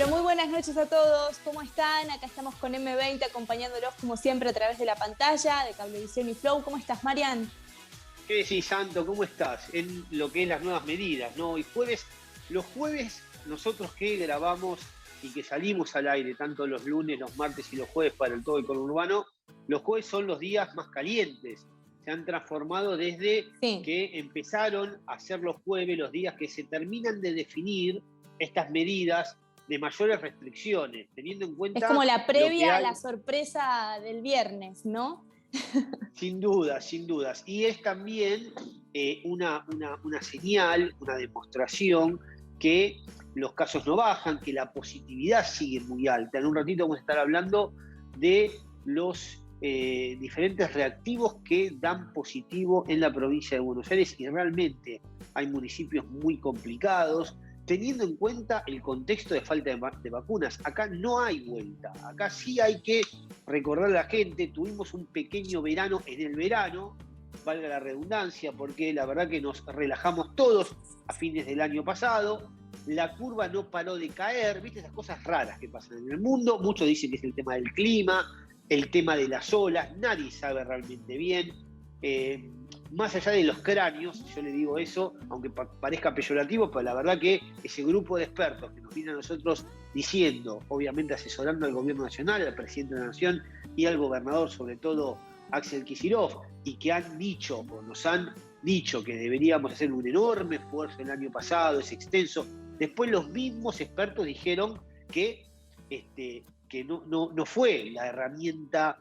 Pero muy buenas noches a todos, ¿cómo están? Acá estamos con M20 acompañándolos como siempre a través de la pantalla de Cablevisión y Flow. ¿Cómo estás, Marian? ¿Qué decís, Santo? ¿Cómo estás? En lo que es las nuevas medidas, ¿no? Los jueves, nosotros que grabamos y que salimos al aire, tanto los lunes, los martes y los jueves para el todo el conurbano, los jueves son los días más calientes. Se han transformado desde que empezaron a ser los jueves, los días que se terminan de definir estas medidas de mayores restricciones, teniendo en cuenta... Es como la previa a la sorpresa del viernes, ¿no? Sin dudas, sin dudas. Y es también una señal, una demostración que los casos no bajan, que la positividad sigue muy alta. En un ratito vamos a estar hablando de los diferentes reactivos que dan positivo en la provincia de Buenos Aires, y realmente hay municipios muy complicados, teniendo en cuenta el contexto de falta de vacunas. Acá no hay vuelta, acá sí hay que recordar a la gente, tuvimos un pequeño verano en el verano, valga la redundancia, porque la verdad que nos relajamos todos a fines del año pasado, la curva no paró de caer, viste esas cosas raras que pasan en el mundo, muchos dicen que es el tema del clima, el tema de las olas, nadie sabe realmente bien, más allá de los cráneos, yo le digo eso, aunque parezca peyorativo, pero la verdad que ese grupo de expertos que nos viene a nosotros diciendo, obviamente asesorando al gobierno nacional, al presidente de la nación y al gobernador, sobre todo Axel Kicillof, y que han dicho, o nos han dicho que deberíamos hacer un enorme esfuerzo el año pasado, es extenso. Después los mismos expertos dijeron que no fue la herramienta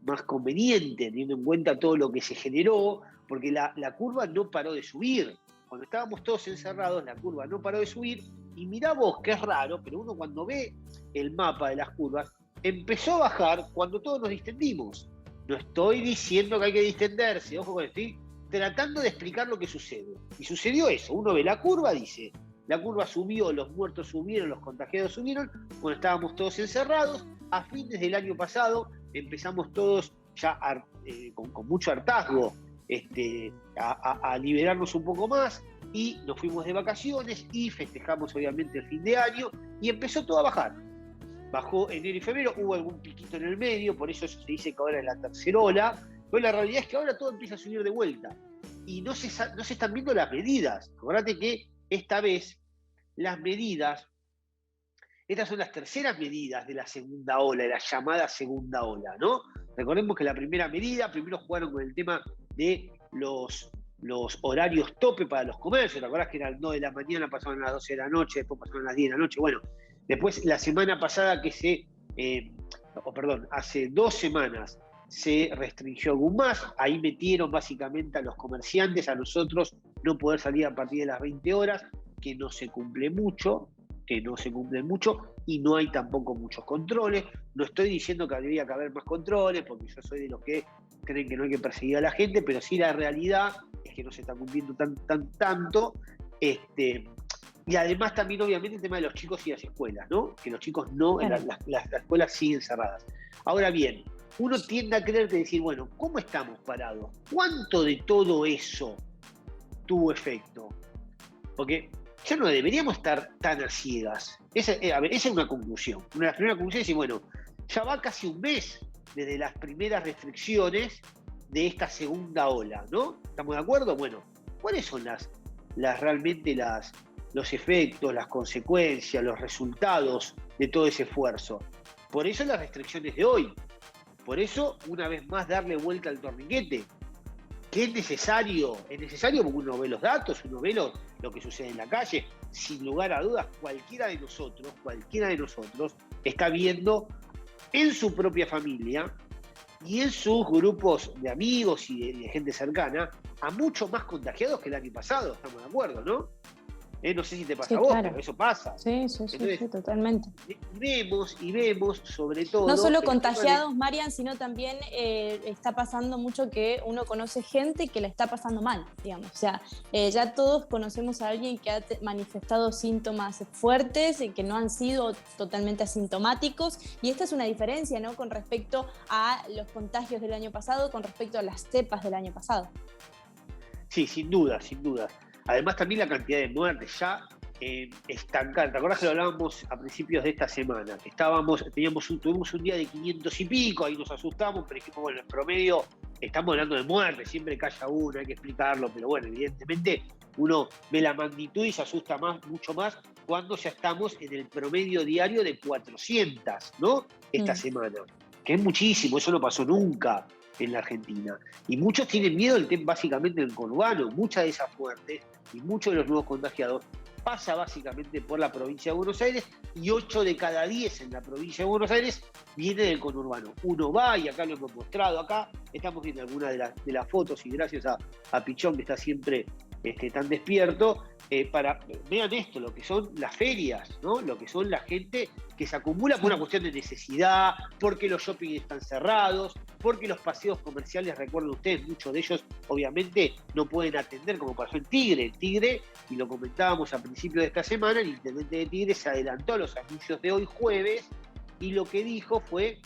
más conveniente, teniendo en cuenta todo lo que se generó, porque la curva no paró de subir. Cuando estábamos todos encerrados, la curva no paró de subir, y mirá vos, que es raro, pero uno cuando ve el mapa de las curvas, empezó a bajar cuando todos nos distendimos. No estoy diciendo que hay que distenderse, ojo, estoy tratando de explicar lo que sucede. Y sucedió eso, uno ve la curva, dice, la curva subió, los muertos subieron, los contagiados subieron, cuando estábamos todos encerrados. A fines del año pasado empezamos todos ya con mucho hartazgo a liberarnos un poco más, y nos fuimos de vacaciones y festejamos obviamente el fin de año, y empezó todo a bajar. Bajó enero y febrero, hubo algún piquito en el medio, por eso se dice que ahora es la tercera ola, pero la realidad es que ahora todo empieza a subir de vuelta y no se están viendo las medidas. Acordate que esta vez las medidas, estas son las terceras medidas de la segunda ola, de la llamada segunda ola, ¿no? Recordemos que la primera medida, primero jugaron con el tema de los horarios tope para los comercios. ¿Te acordás que era a las 9 de la mañana, pasaban a las 12 de la noche, después pasaron a las 10 de la noche? Bueno, después la semana pasada hace 2 semanas se restringió aún más, ahí metieron básicamente a los comerciantes, a nosotros no poder salir a partir de las 20 horas, que no se cumple mucho, y no hay tampoco muchos controles. No estoy diciendo que debería haber más controles, porque yo soy de los que creen que no hay que perseguir a la gente, pero sí la realidad es que no se está cumpliendo tanto. Y además también obviamente el tema de los chicos y las escuelas, ¿no? Que los chicos no, las escuelas siguen cerradas. Ahora bien, uno tiende a creer que decir, bueno, ¿cómo estamos parados? ¿Cuánto de todo eso tuvo efecto? Porque ya no deberíamos estar tan a ciegas. Esa es una conclusión. Una de las primeras conclusiones es decir, bueno, ya va casi un mes desde las primeras restricciones de esta segunda ola, ¿no? ¿Estamos de acuerdo? Bueno, ¿cuáles son realmente los efectos, las consecuencias, los resultados de todo ese esfuerzo? Por eso las restricciones de hoy. Por eso, una vez más, darle vuelta al torniquete. ¿Qué es necesario? Es necesario porque uno ve los datos, uno ve lo que sucede en la calle. Sin lugar a dudas, cualquiera de nosotros está viendo en su propia familia y en sus grupos de amigos y de gente cercana a muchos más contagiados que el año pasado. Estamos de acuerdo, ¿no? No sé si te pasa a vos, claro, pero eso pasa. Sí, entonces, sí, totalmente. Y vemos sobre todo... No solo contagiados, Marian, sino también está pasando mucho que uno conoce gente que la está pasando mal, digamos. O sea, ya todos conocemos a alguien que ha manifestado síntomas fuertes y que no han sido totalmente asintomáticos. Y esta es una diferencia, ¿no?, con respecto a los contagios del año pasado, con respecto a las cepas del año pasado. Sí, sin duda, sin duda. Además también la cantidad de muertes, ya estancar. ¿Te acordás que lo hablábamos a principios de esta semana? Que tuvimos un día de 500 y pico, ahí nos asustamos, pero dijimos, bueno, en promedio estamos hablando de muerte, siempre que haya una, hay que explicarlo, pero bueno, evidentemente uno ve la magnitud y se asusta mucho más cuando ya estamos en el promedio diario de 400, ¿no? Esta semana, que es muchísimo, eso no pasó nunca en la Argentina. Y muchos tienen miedo básicamente del conurbano. Muchas de esas muertes y muchos de los nuevos contagiados pasa básicamente por la provincia de Buenos Aires, y 8 de cada 10 en la provincia de Buenos Aires viene del conurbano. Uno va, y acá lo hemos mostrado, acá estamos viendo algunas de las fotos, y gracias a Pichón, que está siempre tan despierto, vean esto, lo que son las ferias, ¿no? Lo que son la gente que se acumula por una cuestión de necesidad, porque los shopping están cerrados, porque los paseos comerciales, recuerden ustedes, muchos de ellos obviamente no pueden atender, como pasó en Tigre. En Tigre, y lo comentábamos a principios de esta semana, el intendente de Tigre se adelantó a los anuncios de hoy jueves, y lo que dijo fue: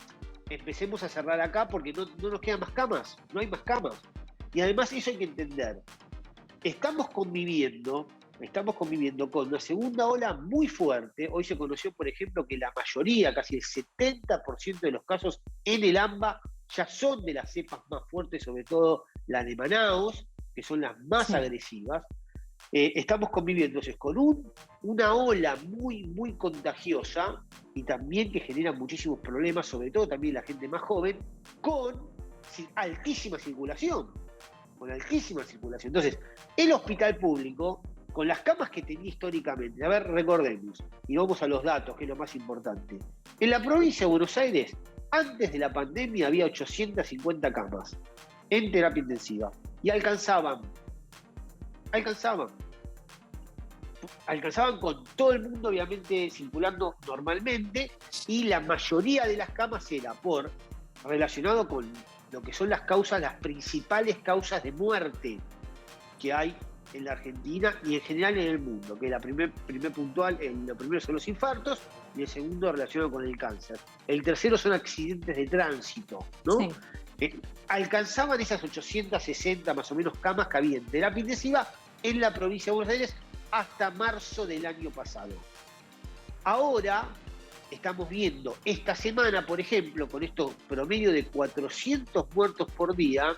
empecemos a cerrar acá porque no nos quedan más camas, no hay más camas. Y además eso hay que entender. Estamos conviviendo con una segunda ola muy fuerte. Hoy se conoció, por ejemplo, que la mayoría, casi el 70% de los casos en el AMBA ya son de las cepas más fuertes, sobre todo la de Manaos, que son las más agresivas. Estamos conviviendo entonces con una ola muy, muy contagiosa, y también que genera muchísimos problemas, sobre todo también la gente más joven, con altísima circulación. Entonces, el hospital público, con las camas que tenía históricamente, a ver, recordemos, y vamos a los datos, que es lo más importante. En la provincia de Buenos Aires, antes de la pandemia, había 850 camas en terapia intensiva, y alcanzaban con todo el mundo, obviamente, circulando normalmente, y la mayoría de las camas era relacionado con lo que son las principales causas de muerte que hay en la Argentina y en general en el mundo, que lo primero son los infartos, y el segundo relacionado con el cáncer. El tercero son accidentes de tránsito, ¿no? Sí. Alcanzaban esas 860 más o menos camas que había en terapia intensiva en la provincia de Buenos Aires hasta marzo del año pasado. Ahora estamos viendo esta semana, por ejemplo, con estos promedio de 400 muertos por día,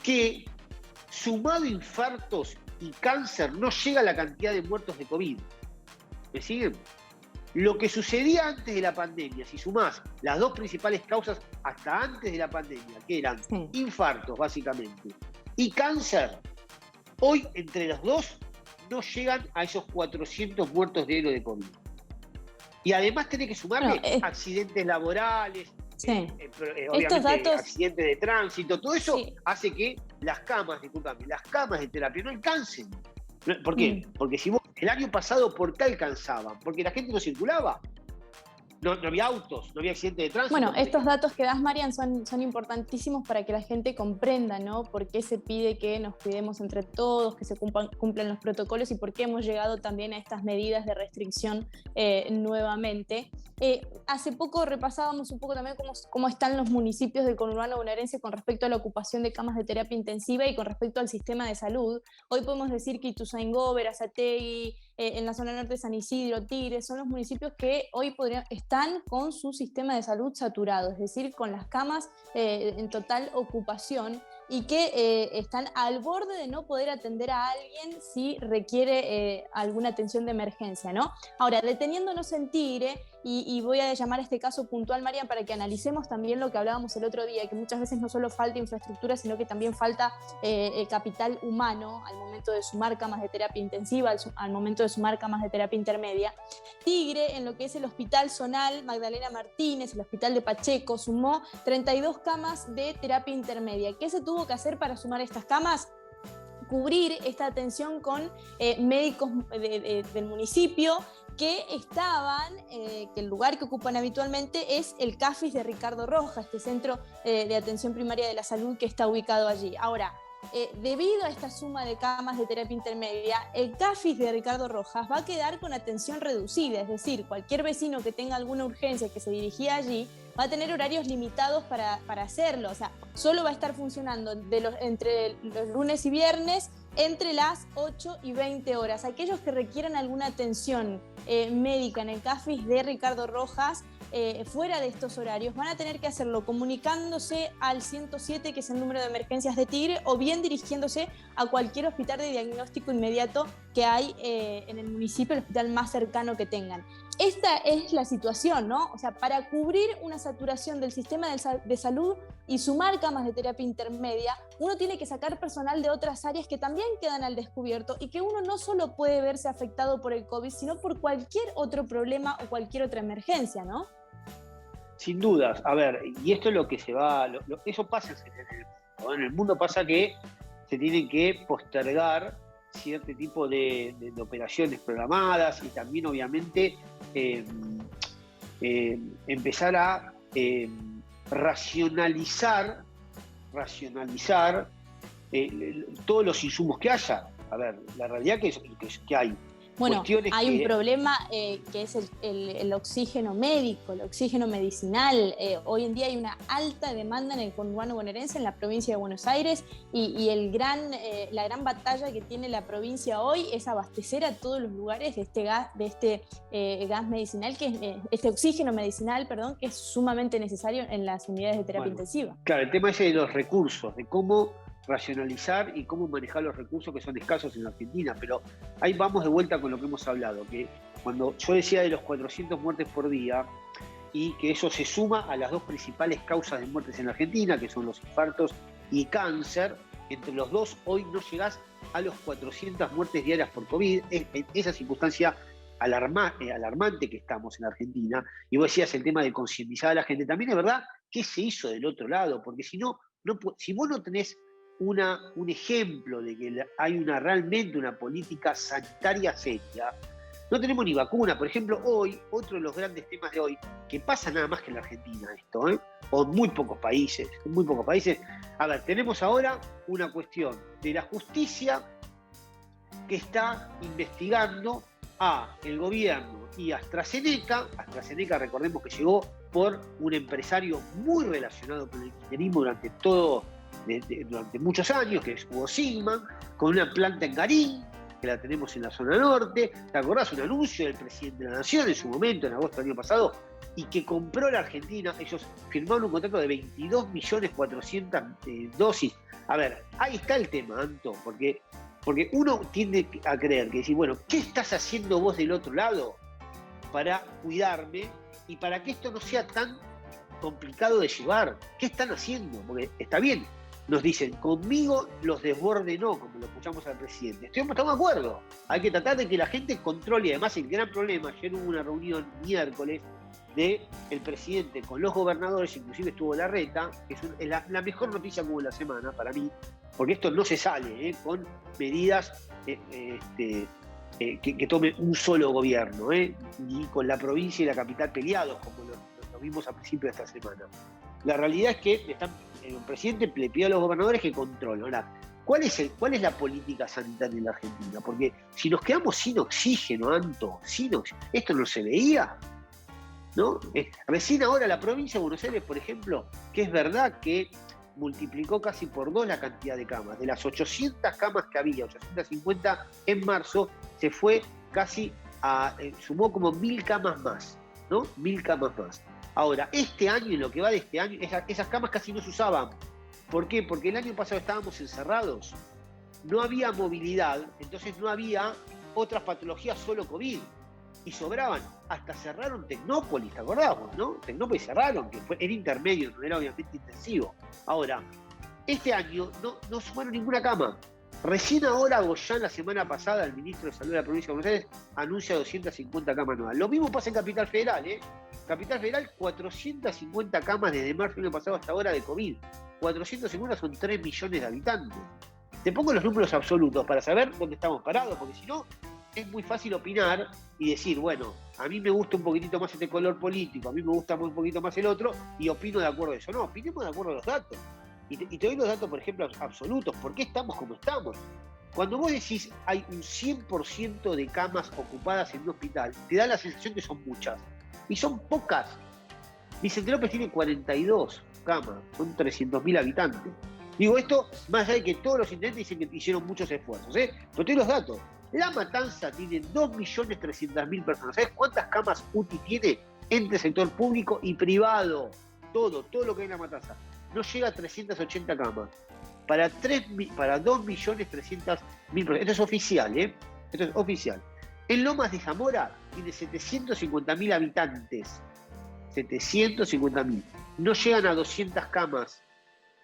que sumado infartos y cáncer no llega a la cantidad de muertos de COVID. ¿Me siguen? Lo que sucedía antes de la pandemia, si sumás las dos principales causas hasta antes de la pandemia, que eran infartos básicamente y cáncer, hoy entre los dos no llegan a esos 400 muertos diarios de COVID. Y además tenés que sumarle accidentes laborales, obviamente accidentes de tránsito, todo eso hace que las camas de terapia no alcancen. ¿Por qué? Porque si vos el año pasado, ¿por qué alcanzaban? Porque la gente no circulaba. No había autos, no había accidentes de tránsito. Bueno, estos datos que das, Marian, son importantísimos para que la gente comprenda, ¿no? Por qué se pide que nos cuidemos entre todos, que se cumplan los protocolos, y por qué hemos llegado también a estas medidas de restricción nuevamente. Hace poco repasábamos un poco también cómo están los municipios del conurbano bonaerense con respecto a la ocupación de camas de terapia intensiva y con respecto al sistema de salud. Hoy podemos decir que Ituzaingó, Berazategui, en la zona norte de San Isidro, Tigre, son los municipios que hoy están con su sistema de salud saturado, es decir, con las camas en total ocupación, y que están al borde de no poder atender a alguien si requiere alguna atención de emergencia, ¿no? Ahora, deteniéndonos en Tigre, y voy a llamar a este caso puntual, Marian, para que analicemos también lo que hablábamos el otro día, que muchas veces no solo falta infraestructura, sino que también falta capital humano al momento de sumar camas de terapia intensiva, al momento de sumar camas de terapia intermedia. Tigre, en lo que es el Hospital Zonal Magdalena Martínez, el Hospital de Pacheco, sumó 32 camas de terapia intermedia. ¿Qué se tuvo que hacer para sumar estas camas? Cubrir esta atención con médicos del municipio que estaban, que el lugar que ocupan habitualmente es el CAFIS de Ricardo Rojas, este centro de atención primaria de la salud que está ubicado allí. Ahora, debido a esta suma de camas de terapia intermedia, el CAFIS de Ricardo Rojas va a quedar con atención reducida, es decir, cualquier vecino que tenga alguna urgencia que se dirigía allí va a tener horarios limitados para hacerlo. O sea, solo va a estar funcionando entre los lunes y viernes entre las 8 y 20 horas. Aquellos que requieran alguna atención médica en el CAFIS de Ricardo Rojas, fuera de estos horarios, van a tener que hacerlo comunicándose al 107, que es el número de emergencias de Tigre, o bien dirigiéndose a cualquier hospital de diagnóstico inmediato que hay en el municipio, el hospital más cercano que tengan. Esta es la situación, ¿no? O sea, para cubrir una saturación del sistema de salud y sumar camas de terapia intermedia, uno tiene que sacar personal de otras áreas que también quedan al descubierto y que uno no solo puede verse afectado por el COVID, sino por cualquier otro problema o cualquier otra emergencia, ¿no? Sin dudas. A ver, y esto es lo que se va... eso pasa en el mundo, ¿no? En el mundo pasa que se tienen que postergar cierto tipo de operaciones programadas y también, obviamente, empezar a racionalizar todos los insumos que haya. A ver, la realidad que hay. Bueno, hay un problema que es el oxígeno médico, el oxígeno medicinal. Hoy en día hay una alta demanda en el conurbano bonaerense, en la provincia de Buenos Aires, y la gran batalla que tiene la provincia hoy es abastecer a todos los lugares de este gas medicinal, este oxígeno medicinal, perdón, que es sumamente necesario en las unidades de terapia intensiva. Claro, el tema ese de los recursos, de cómo racionalizar y cómo manejar los recursos que son escasos en la Argentina, pero ahí vamos de vuelta con lo que hemos hablado, que cuando yo decía de los 400 muertes por día, y que eso se suma a las dos principales causas de muertes en la Argentina, que son los infartos y cáncer, entre los dos hoy no llegás a los 400 muertes diarias por COVID, esa circunstancia alarmante que estamos en la Argentina, y vos decías el tema de concientizar a la gente, también es verdad qué se hizo del otro lado, porque si vos no tenés un ejemplo de que hay realmente una política sanitaria seria, no tenemos ni vacuna. Por ejemplo, hoy, otro de los grandes temas de hoy, que pasa nada más que en la Argentina esto, o en muy pocos países, a ver, tenemos ahora una cuestión de la justicia que está investigando a el gobierno y a AstraZeneca. AstraZeneca, recordemos que llegó por un empresario muy relacionado con el kirchnerismo durante muchos años, que es Hugo Sigman, con una planta en Garín, que la tenemos en la zona norte. ¿Te acordás? Un anuncio del presidente de la Nación en su momento, en agosto del año pasado, y que compró la Argentina. Ellos firmaron un contrato de 22.400.000 dosis. A ver, ahí está el tema, Anto, porque uno tiende a creer que decir, bueno, ¿qué estás haciendo vos del otro lado para cuidarme y para que esto no sea tan complicado de llevar? ¿Qué están haciendo? Porque está bien, nos dicen, conmigo los desborde no, como lo escuchamos al presidente. Estamos de acuerdo. Hay que tratar de que la gente controle. Y además, el gran problema, ayer hubo una reunión miércoles del presidente con los gobernadores, inclusive estuvo Larreta, que es la mejor noticia que hubo la semana para mí, porque esto no se sale con medidas que tome un solo gobierno, y con la provincia y la capital peleados, como lo vimos a principio de esta semana. La realidad es que el presidente le pidió a los gobernadores que controlen. Ahora, ¿cuál es la política sanitaria en la Argentina? Porque si nos quedamos sin oxígeno, Anto, esto no se veía, ¿no? Recién ahora la provincia de Buenos Aires, por ejemplo, que es verdad que multiplicó casi por 2 la cantidad de camas. De las 800 camas que había, 850 en marzo, se fue casi sumó como 1.000 camas más, ¿no? 1.000 camas más. Ahora, este año y lo que va de este año, esas camas casi no se usaban. ¿Por qué? Porque el año pasado estábamos encerrados. No había movilidad, entonces no había otras patologías, solo COVID. Y sobraban. Hasta cerraron Tecnópolis, ¿te acordás vos, no? Tecnópolis cerraron, que era intermedio, no era obviamente intensivo. Ahora, este año no sumaron ninguna cama. Recién ahora Goyán, la semana pasada, el ministro de Salud de la provincia de Buenos Aires, anuncia 250 camas nuevas. Lo mismo pasa en Capital Federal, Capital Federal, 450 camas desde marzo del año pasado hasta ahora de COVID. 450 son 3 millones de habitantes. Te pongo los números absolutos para saber dónde estamos parados, porque si no, es muy fácil opinar y decir, bueno, a mí me gusta un poquitito más este color político, a mí me gusta un poquito más el otro, y opino de acuerdo a eso. No, opinemos de acuerdo a los datos. Y te doy los datos, por ejemplo, absolutos. ¿Por qué estamos como estamos? Cuando vos decís hay un 100% de camas ocupadas en un hospital, te da la sensación que son muchas. Y son pocas. Vicente López tiene 42 camas, son 300.000 habitantes. Digo esto, más allá de que todos los intendentes dicen que hicieron muchos esfuerzos, ¿eh? Pero tengo los datos. La Matanza tiene 2.300.000 personas. ¿Sabes cuántas camas UTI tiene entre sector público y privado? Todo lo que hay en La Matanza. No llega a 380 camas. Para 2.300.000 personas. Esto es oficial, ¿eh? Esto es oficial. En Lomas de Zamora tiene 750.000 habitantes. 750.000. No llegan a 200 camas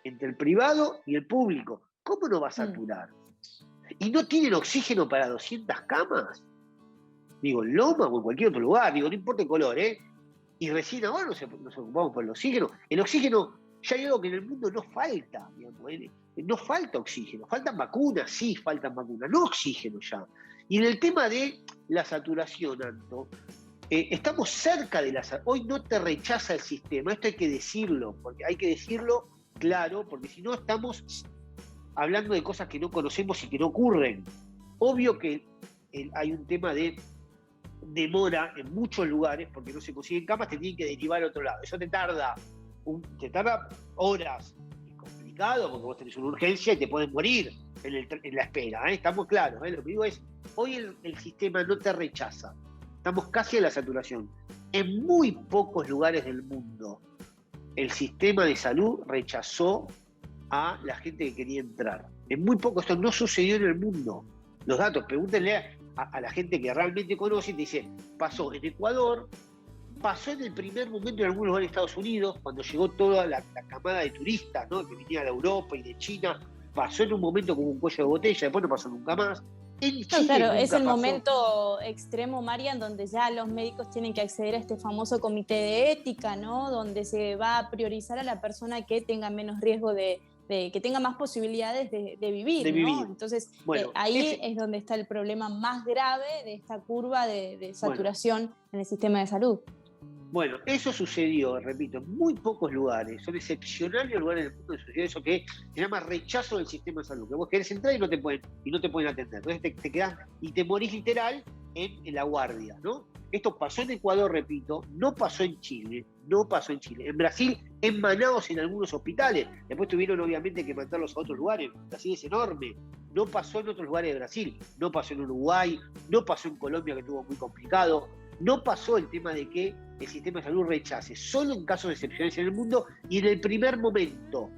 entre el privado y el público. ¿Cómo no va a saturar? ¿Y no tienen oxígeno para 200 camas? Digo, en Loma o en cualquier otro lugar, digo, no importa el color, ¿eh? Y recién ahora nos ocupamos por el oxígeno. El oxígeno, ya hay algo que en el mundo no falta, digamos, no falta oxígeno, faltan vacunas, sí faltan vacunas, no oxígeno ya. Y en el tema de la saturación, Anto, estamos cerca de hoy no te rechaza el sistema, esto hay que decirlo, porque hay que decirlo claro, porque si no estamos hablando de cosas que no conocemos y que no ocurren. Obvio que hay un tema de demora en muchos lugares, porque no se consiguen camas, te tienen que derivar a otro lado. Eso te tarda horas. Es complicado, porque vos tenés una urgencia y te pueden morir en la espera, ¿eh? Estamos claros, ¿eh? Lo que digo es, hoy el sistema no te rechaza. Estamos casi a la saturación. En muy pocos lugares del mundo el sistema de salud rechazó a la gente que quería entrar. En muy poco, esto no sucedió en el mundo. Los datos, pregúntenle a la gente que realmente conoce y te dice, pasó en Ecuador, pasó en el primer momento en algunos lugares de Estados Unidos, cuando llegó toda la camada de turistas, ¿no? Que venía de Europa y de China, pasó en un momento como un cuello de botella, después no pasó nunca más. En Chile claro, es el pasó. momento extremo, Marian, donde ya los médicos tienen que acceder a este famoso comité de ética, ¿no? Donde se va a priorizar a la persona que tenga menos riesgo de que tenga más posibilidades de vivir, ¿no? Entonces, bueno, ahí es donde está el problema más grave de esta curva de saturación en el sistema de salud. Bueno, eso sucedió, repito, en muy pocos lugares, son excepcionales los lugares del mundo donde sucedió eso que se llama rechazo del sistema de salud, que vos querés entrar y no te pueden atender, entonces te quedás y te morís literal en la guardia, ¿no? Esto pasó en Ecuador, repito, no pasó en Chile, En Brasil, en Manaos en algunos hospitales, después tuvieron obviamente que mandarlos a otros lugares, Brasil es enorme, no pasó en otros lugares de Brasil, no pasó en Uruguay, no pasó en Colombia que estuvo muy complicado, no pasó el tema de que el sistema de salud rechace, solo en casos excepcionales en el mundo y en el primer momento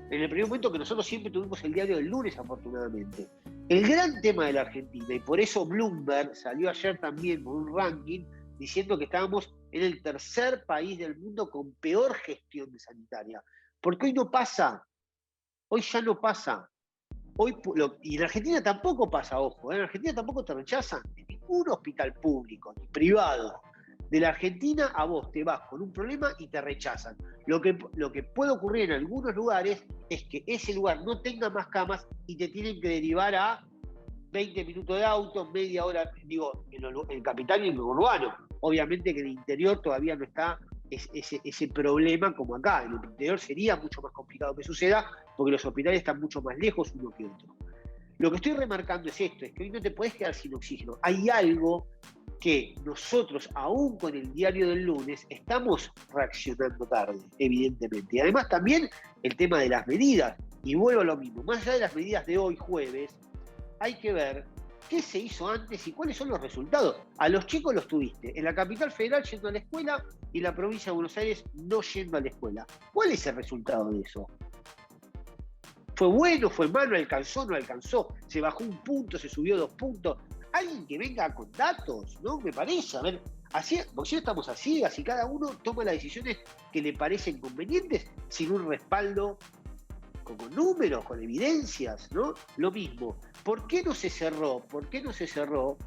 que nosotros siempre tuvimos el diario del lunes, afortunadamente. El gran tema de la Argentina, y por eso Bloomberg salió ayer también con un ranking diciendo que estábamos en el tercer país del mundo con peor gestión sanitaria. Porque hoy no pasa, hoy ya no pasa. Y en Argentina tampoco pasa, ojo, en Argentina tampoco te rechazan en ningún hospital público ni privado. De la Argentina a vos te vas con un problema y te rechazan. Lo que puede ocurrir en algunos lugares es que ese lugar no tenga más camas y te tienen que derivar a 20 minutos de auto, media hora, digo, en el capital y en el urbano. Obviamente que en el interior todavía no está ese problema como acá. En el interior sería mucho más complicado que suceda porque los hospitales están mucho más lejos uno que otro. Lo que estoy remarcando es esto, es que hoy no te podés quedar sin oxígeno. Hay algo que nosotros, aún con el diario del lunes, estamos reaccionando tarde, evidentemente. Y además también el tema de las medidas. Y vuelvo a lo mismo, más allá de las medidas de hoy, jueves, hay que ver qué se hizo antes y cuáles son los resultados. A los chicos los tuviste en la capital federal yendo a la escuela y en la provincia de Buenos Aires no yendo a la escuela. ¿Cuál es el resultado de eso? ¿Fue bueno? ¿Fue malo? ¿Alcanzó? ¿No alcanzó? ¿Se bajó un punto? ¿Se subió 2 puntos? Alguien que venga con datos, ¿no? Me parece, a ver, porque si no estamos a ciegas y cada uno toma las decisiones que le parecen convenientes sin un respaldo con números, con evidencias, ¿no? Lo mismo. ¿Por qué no se cerró? ¿Por qué no se cerró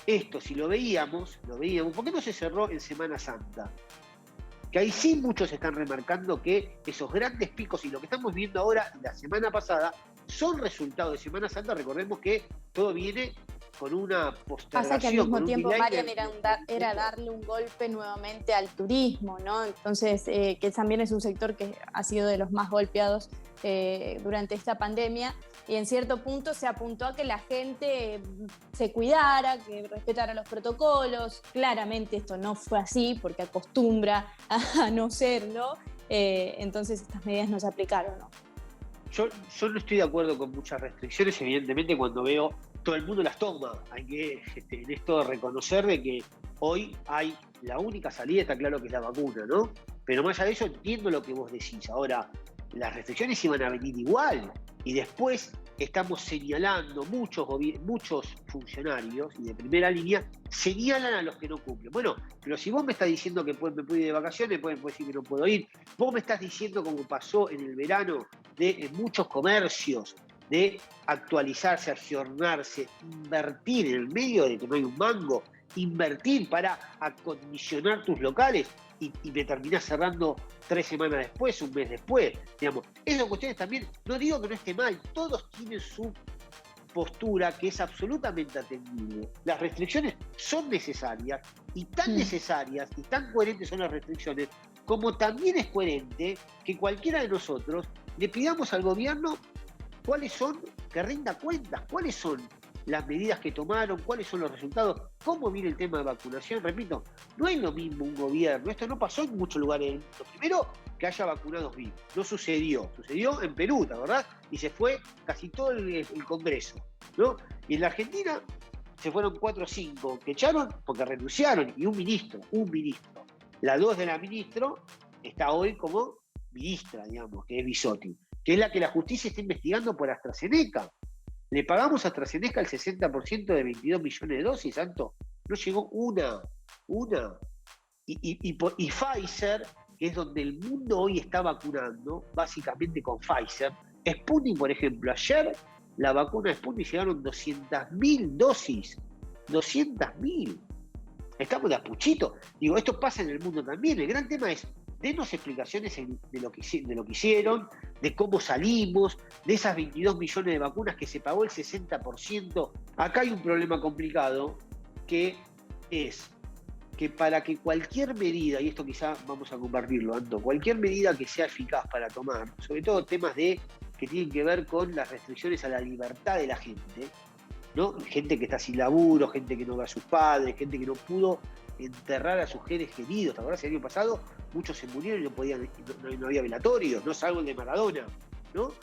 esto? Si lo veíamos, ¿por qué no se cerró en Semana Santa? Que ahí sí muchos están remarcando que esos grandes picos y lo que estamos viendo ahora, la semana pasada, son resultados de Semana Santa. Recordemos que todo viene con una Pasa postergación. que al mismo con un tiempo, delay Marian, era darle un golpe nuevamente al turismo, ¿no? Entonces, que también es un sector que ha sido de los más golpeados durante esta pandemia, y en cierto punto se apuntó a que la gente se cuidara, que respetara los protocolos. Claramente esto no fue así, porque acostumbra a no serlo, entonces estas medidas no se aplicaron, ¿no? Yo no estoy de acuerdo con muchas restricciones, evidentemente, cuando veo todo el mundo las toma. Hay que en esto reconocer de que hoy hay la única salida, está claro que es la vacuna, ¿no? Pero más allá de eso entiendo lo que vos decís. Ahora, las restricciones iban a venir igual, y después estamos señalando, muchos funcionarios y de primera línea señalan a los que no cumplen. Bueno, pero si vos me estás diciendo que me puedo ir de vacaciones, puedes decir que no puedo ir. Vos me estás diciendo, como pasó en el verano, de muchos comercios, de actualizarse, ayornarse, invertir en el medio de que no hay un mango, invertir para acondicionar tus locales, y me terminás cerrando 3 semanas después, un mes después. Digamos, esas cuestiones también, no digo que no esté mal, todos tienen su postura que es absolutamente atendible. Las restricciones son necesarias, y tan necesarias y tan coherentes son las restricciones, como también es coherente que cualquiera de nosotros le pidamos al gobierno que rinda cuentas, cuáles son las medidas que tomaron, cuáles son los resultados, cómo viene el tema de vacunación. Repito, no es lo mismo un gobierno, esto no pasó en muchos lugares del mundo. Primero, que haya vacunados vivos, no sucedió en Perú, ¿verdad? Y se fue casi todo el Congreso, ¿no? Y en la Argentina se fueron 4 o 5 que echaron porque renunciaron, y un ministro. La 2 de la ministra está hoy como ministra, digamos, que es Bisotti, que es la que la justicia está investigando por AstraZeneca. Le pagamos a AstraZeneca el 60% de 22 millones de dosis, Santo. No llegó una. Y Pfizer, que es donde el mundo hoy está vacunando, básicamente con Pfizer. Sputnik, por ejemplo, ayer la vacuna de Sputnik llegaron 200.000 dosis. 200.000. Estamos de apuchito. Digo, esto pasa en el mundo también. El gran tema es: denos explicaciones de lo que hicieron, de cómo salimos, de esas 22 millones de vacunas que se pagó el 60%. Acá hay un problema complicado, que es que para que cualquier medida, y esto quizá vamos a compartirlo, Anto, cualquier medida que sea eficaz para tomar, sobre todo temas que tienen que ver con las restricciones a la libertad de la gente, ¿no? Gente que está sin laburo, gente que no ve a sus padres, gente que no pudo enterrar a sus seres queridos. ¿Te acordás? El año pasado muchos se murieron y no había velatorios, no salvo el de Maradona, ¿no?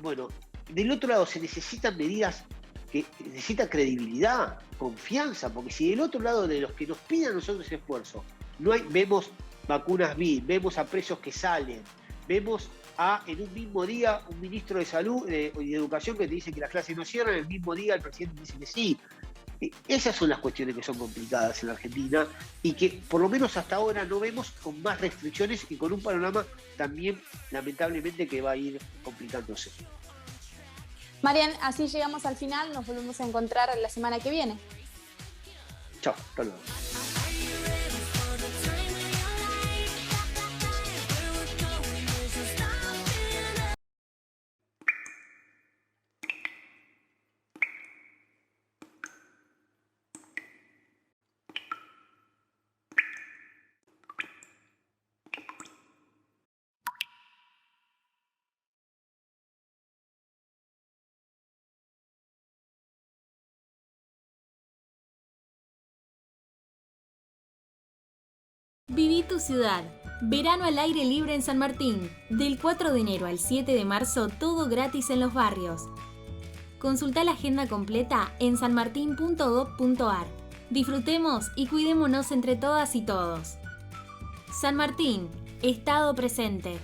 Bueno, del otro lado se necesitan medidas que necesitan credibilidad, confianza, porque si del otro lado de los que nos piden a nosotros ese esfuerzo, vemos vacunas BID, vemos a presos que salen, vemos en un mismo día un ministro de Salud y de Educación que te dice que las clases no cierran, el mismo día el presidente dice que sí. Esas son las cuestiones que son complicadas en la Argentina, y que por lo menos hasta ahora no vemos, con más restricciones y con un panorama también lamentablemente que va a ir complicándose. Marian, así llegamos al final, nos volvemos a encontrar la semana que viene. Chao, hasta luego. Viví tu ciudad. Verano al aire libre en San Martín. Del 4 de enero al 7 de marzo, todo gratis en los barrios. Consulta la agenda completa en sanmartin.gov.ar. Disfrutemos y cuidémonos entre todas y todos. San Martín, Estado presente.